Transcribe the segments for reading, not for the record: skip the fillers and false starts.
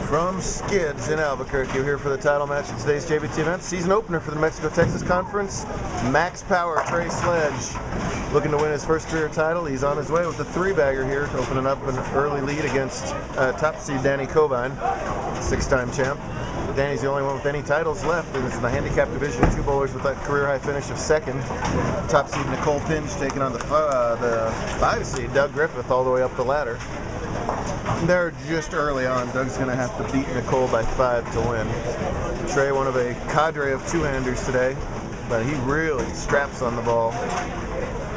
From SkidZ in Albuquerque, we're here for the title match of today's JBT event. Season opener for the Mexico-Texas Conference. Max Power Trey Sledge looking to win his first career title. He's on his way with a three-bagger here, opening up an early lead against top seed Cobine, six-time champ. Danny's the only one with any titles left, and it's in the handicap division. Two bowlers with that career-high finish of second. Top seed Nicole Pinge taking on the five seed Doug Griffith all the way up the ladder. They're just early on. Doug's going to have to beat Nicole by 5 to win. Trey, one of a cadre of two-handers today, but he really straps on the ball.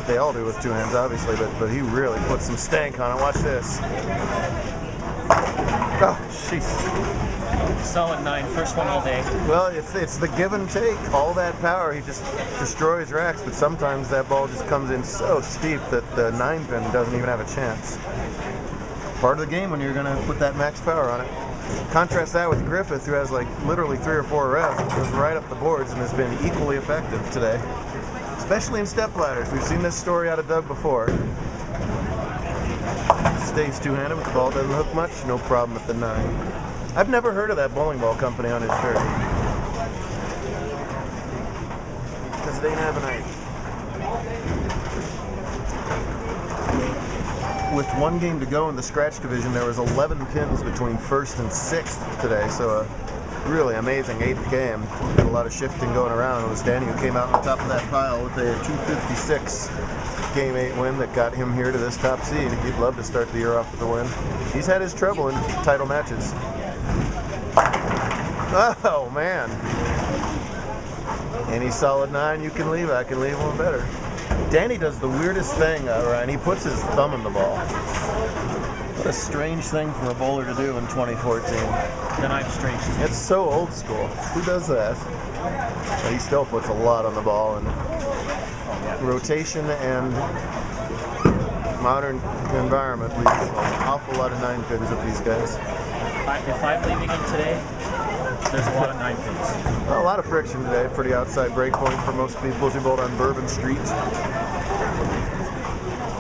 They all do with two hands, obviously, but he really puts some stank on it. Watch this. Oh, jeez. Solid 9, first one all day. Well, it's the give and take. All that power, he just destroys racks, but sometimes that ball just comes in so steep that the 9-pin doesn't even have a chance. Part of the game when you're going to put that max power on it. Contrast that with Griffith, who has like literally 3 or 4 revs, goes right up the boards and has been equally effective today, especially in step ladders. We've seen this story out of Doug before. Stays two-handed, but the ball doesn't hook much, no problem at the 9. I've never heard of that bowling ball company on his shirt. Because it ain't Abenite. With one game to go in the scratch division, there was 11 pins between first and sixth today, so a really amazing 8th game. Had a lot of shifting going around. It was Danny who came out on top of that pile with a 256 game 8 win that got him here to this top seed. He'd love to start the year off with a win. He's had his trouble in title matches. Oh man. Any solid 9 you can leave, I can leave one better. Danny does the weirdest thing, Ryan. He puts his thumb in the ball. What a strange thing for a bowler to do in 2014. Then I'm strange. It's so old school. Who does that? But he still puts a lot on the ball, and rotation and modern environment leaves an awful lot of 9-pins with these guys. If I'm leaving him today, there's a lot of 9-pins. Well, a lot of friction today. Pretty outside break point for most people as we bowled on Bourbon Street.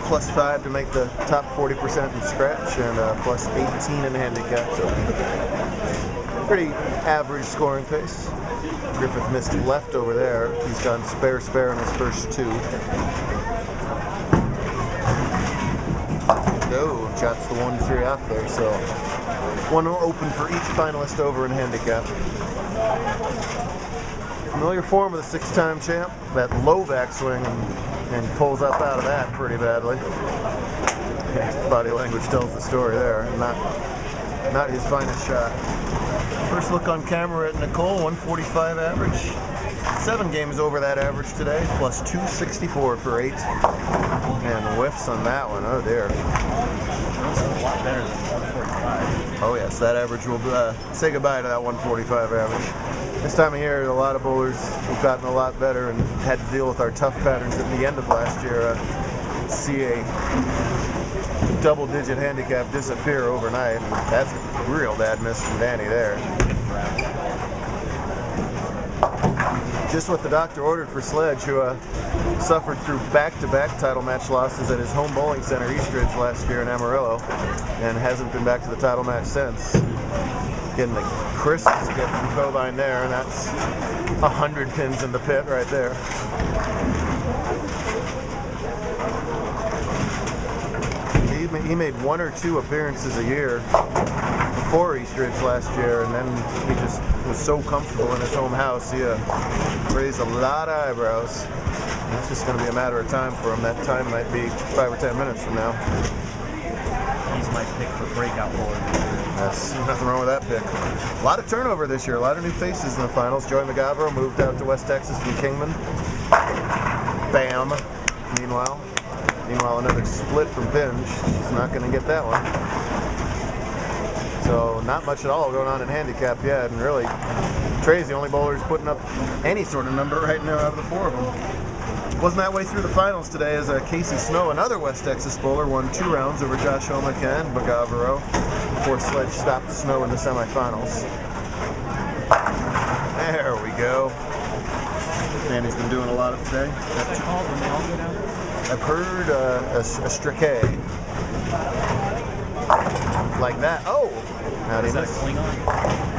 Plus 5 to make the top 40% in scratch, and plus 18 in handicap. So pretty average scoring pace. Griffith missed left over there. He's gone spare in his first 2. No, shots the 1-3 out there. So one open for each finalist over in handicap. Familiar form of the 6-time champ. That low backswing and pulls up out of that pretty badly. Yeah, body language tells the story there. Not his finest shot. First look on camera at Nicole, 145 average. 7 games over that average today, plus 264 for 8. And whiffs on that one, oh dear. That's a lot better than 145. Oh yes, that average will say goodbye to that 145 average. This time of year, a lot of bowlers have gotten a lot better and had to deal with our tough patterns at the end of last year. See a double-digit handicap disappear overnight, and that's a real bad miss from Danny there. Just what the doctor ordered for Sledge, who suffered through back-to-back title match losses at his home bowling center, Eastridge, last year in Amarillo, and hasn't been back to the title match since. Getting the Christmas gift from Cobine there, and that's 100 pins in the pit right there. He made 1 or 2 appearances a year before Eastridge last year, and then he just was so comfortable in his home house, he raised a lot of eyebrows. And it's just going to be a matter of time for him. That time might be 5 or 10 minutes from now. He's my pick for breakout bowler. That's nothing wrong with that pick. A lot of turnover this year, a lot of new faces in the finals. Joey McGavro moved out to West Texas from Kingman. Bam. Meanwhile, another split from Pinge. He's not going to get that one. So not much at all going on in handicap yet, and really, Trey's the only bowler who's putting up any sort of number right now out of the 4 of them. Wasn't that way through the finals today as Casey Snow, another West Texas bowler, won 2 rounds over Josh Omick and McGavro before Sledge stopped Snow in the semifinals. There we go. Danny's been doing a lot of today. What's it called when they all go down? I've heard a striquet. Like that. Oh! Howdy, Is that a miss. Klingon?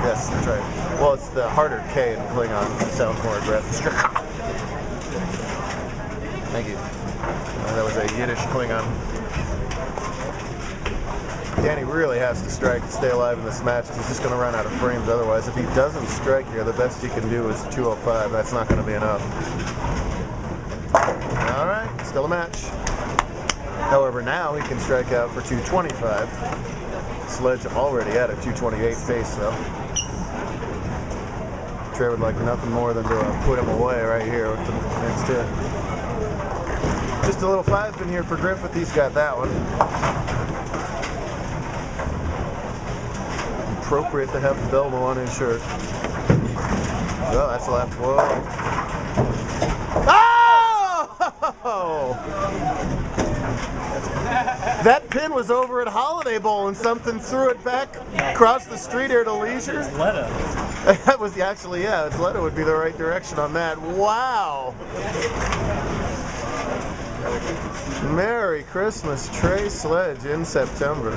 Yes, that's right. Well, it's the harder K in Klingon. It sounds more aggressive. Thank you. That was a Yiddish Klingon. Danny really has to strike to stay alive in this match. He's just going to run out of frames otherwise. If he doesn't strike here, the best he can do is 205. That's not going to be enough. All right, still a match. However, now he can strike out for 225. Sledge already at a 228 pace, though. Trey would like nothing more than to put him away right here with the next hit. Just a little 5-pin here for Griffith. He's got that one. Appropriate to have the Belmo on his shirt. Well, that's the left. Whoa. Oh! That pin was over at Holiday Bowl and something threw it back across the street here to Leisure. It's Letta. That was actually, yeah, it's Letta would be the right direction on that. Wow! Merry Christmas, Trey Sledge in September.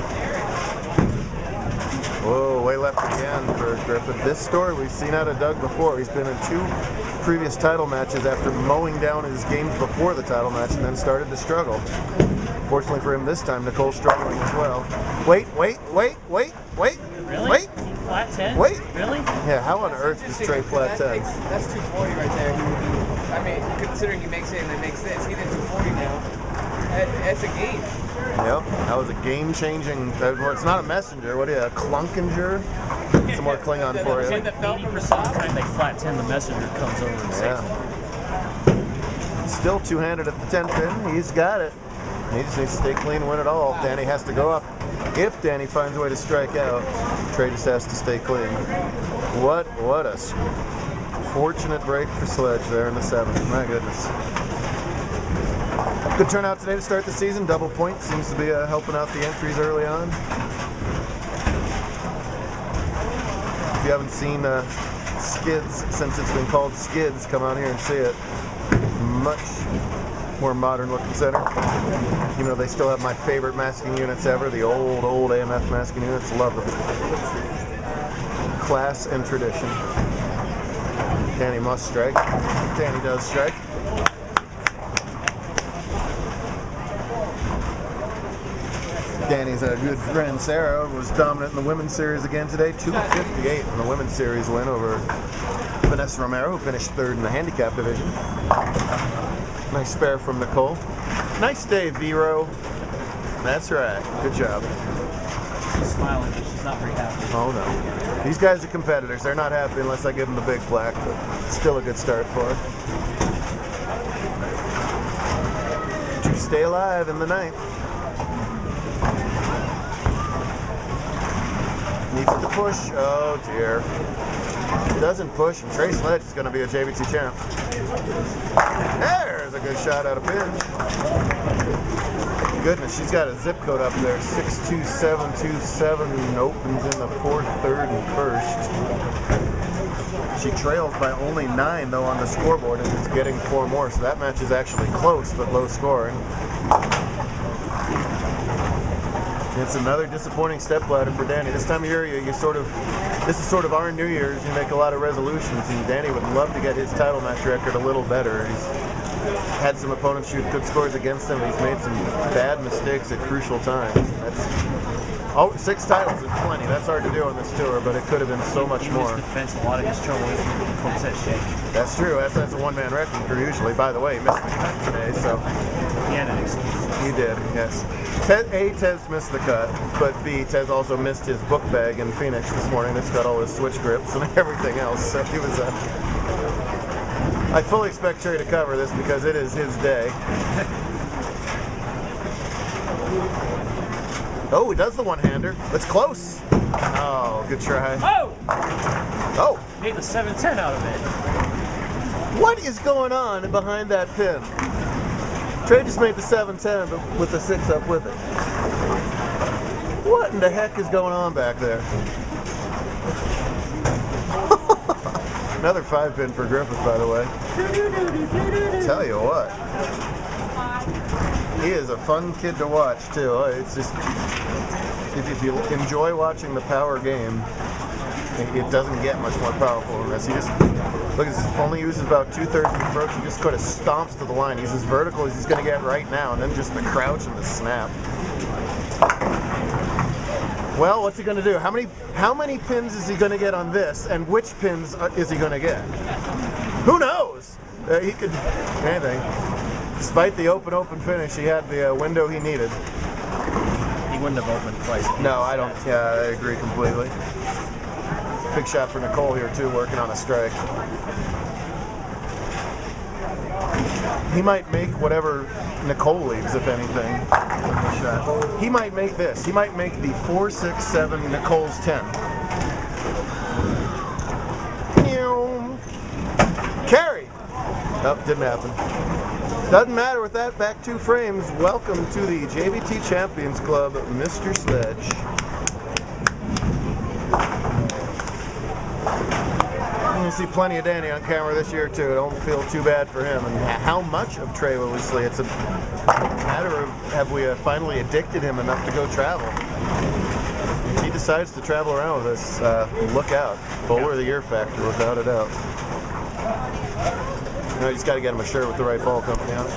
Whoa, way left again for Griffith. This story we've seen out of Doug before. He's been in 2 previous title matches after mowing down his games before the title match and then started to struggle. Fortunately for him this time, Nicole's struggling as well. Wait. Really? Wait. Flat 10? Wait. Really? Yeah, how on earth does Trey flat 10? That's 240 right there. I mean, considering he makes it and then makes this, he's at 240 now. That's a game. Yep, that was a game-changing. It's not a messenger. What are you, a Clunkinger? Some more Klingon for you. 80% of the time they flat 10, the messenger comes over and saves it. Yeah. Still two-handed at the 10-pin. He's got it. He just needs to stay clean and win it all. Danny has to go up. If Danny finds a way to strike out, Trey just has to stay clean. What a fortunate break for Sledge there in the 7th. My goodness. Good turnout today to start the season. Double point seems to be helping out the entries early on. If you haven't seen SkidZ since it's been called SkidZ, come out here and see it. Much more modern looking center. You know, they still have my favorite masking units ever, the old AMF masking units. Love them. Class and tradition. Danny must strike. Danny does strike. Danny's a good friend Sarah was dominant in the women's series again today. 258 in the women's series win over Vanessa Romero, who finished 3rd in the handicap division. Nice spare from Nicole. Nice day, Vero. That's right. Good job. She's smiling, but she's not very happy. Oh no. These guys are competitors. They're not happy unless I give them the big black, but still a good start for her. To stay alive in the 9th. Needs it to push. Oh dear. Doesn't push, and Trey Sledge is going to be a JBT champ. There's a good shot out of Pinge. Goodness, she's got a zip code up there. 62727 opens in the 4th, 3rd, and 1st. She trails by only 9 though on the scoreboard and is getting 4 more, so that match is actually close but low scoring. It's another disappointing stepladder for Danny. This time of year, this is sort of our New Year's. You make a lot of resolutions, and Danny would love to get his title match record a little better. He's had some opponents shoot good scores against him. He's made some bad mistakes at crucial times. 6 titles is plenty. That's hard to do on this tour, but it could have been so much more. His defense, a lot of his trouble is quartet shake. That's true. That's a one-man wrecking crew usually. By the way, he missed the cut today, so. He had an excuse. He did, yes. Tez missed the cut, but B, Tez also missed his book bag in Phoenix this morning. That's got all his switch grips and everything else. So he was I fully expect Trey to cover this because it is his day. Oh, he does the one-hander. It's close. Oh, good try. Oh! Oh! Made the 710 out of it. What is going on behind that pin? Trey just made the 710 but with the 6 up with it. What in the heck is going on back there? Another 5-pin for Griffith, by the way. Tell you what. He is a fun kid to watch, too. It's just if you enjoy watching the power game, it doesn't get much more powerful than this. He just, look, he only uses about 2/3 of the approach. He just kind of stomps to the line. He uses vertical as he's going to get right now, and then just the crouch and the snap. Well, what's he going to do? How many pins is he going to get on this, and which pins is he going to get? Who knows? He could anything. Despite the open finish, he had the window he needed. He wouldn't have opened twice. No, I don't. Yeah, I agree completely. Big shot for Nicole here too, working on a strike. He might make whatever Nicole leaves, if anything. He might make this. He might make the 4-6-7 Nicole's 10. Carry. Nope, didn't happen. Doesn't matter with that back 2 frames. Welcome to the JBT Champions Club, Mr. Sledge. You see plenty of Danny on camera this year too. Don't feel too bad for him. And how much of Trey will we see? It's a matter of, have we finally addicted him enough to go travel? If he decides to travel around with us, look out. Bowler of the Year factor, without a doubt. You know, you just got to get him a shirt with the right ball company on it.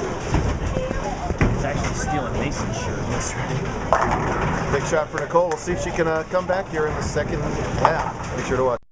He's actually stealing Mason's shirt. That's right. Big shot for Nicole. We'll see if she can come back here in the second half. Make sure to watch.